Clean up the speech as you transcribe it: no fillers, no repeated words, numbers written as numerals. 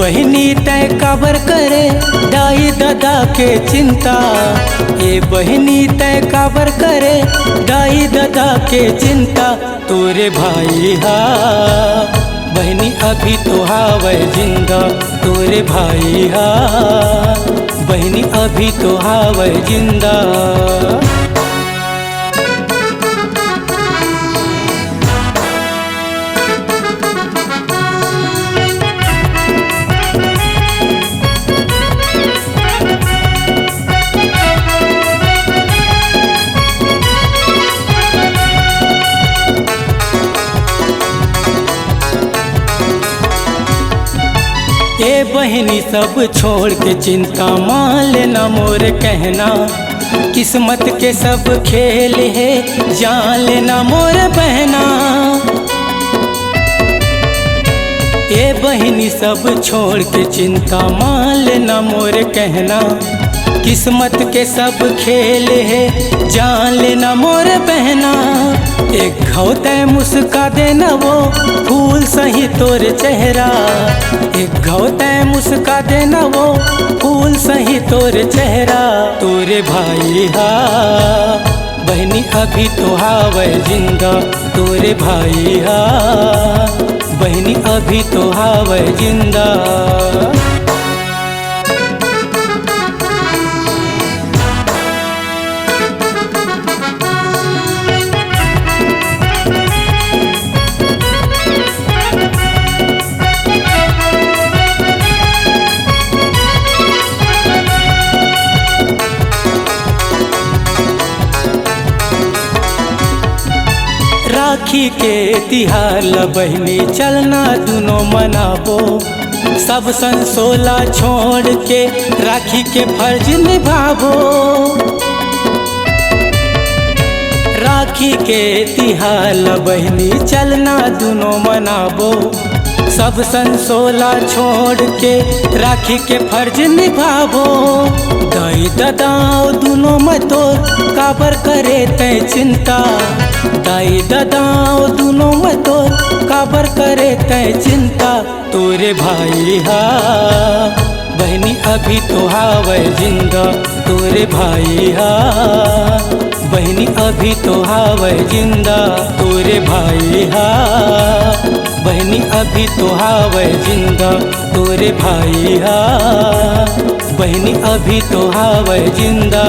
बहिनी तय काबर करे दाई दादा के चिंता। ए बहिनी तय काबर करे दाई दादा के चिंता। तोरे भाई हा बहिनी अभी तो हावे जिंदा। तोरे भाई हा बहिनी अभी तो हावे जिंदा। ए बहिनी सब छोड़ के चिंता मान लेना मोर कहना। किस्मत के सब खेल है जान लेना मोर बहना। ए बहिनी सब छोड़ के चिंता मान लेना मोर कहना। किस्मत के सब खेल है जान लेना मोर बहना। एक घौते मुस्का देना वो फूल सही तोर चेहरा। एक घौते मुस्का देना वो फूल सही तोर चेहरा। तोरे भाई हा बहनी अभी तो हावे जिंदा। तोरे भाई हा बहनी अभी तो हावे जिंदा। राखी के तिहार ला बहिनी चलना दुनों मनाबो। सब संसोला छोड़ के राखी के फर्ज निभाबो। राखी के तिहार ला बहिनी चलना दुनों मनाबो। सब संसोला छोड़ के राखी के फर्ज निभाबो। दाई दादाओ दुनों में तो काबर करे तय चिंता। दाई दादाओ दुनों में तो काबर करे तय चिंता। तोरे भाई हा बहनी अभी तो हावे जिंदा। तोरे भाई हा बहनी अभी तो हावे जिंदा। तोरे भाई हा बहनी अभी तो हावे जिंदा। तोरे भाई हा बहनी अभी तो हावे जिंदा।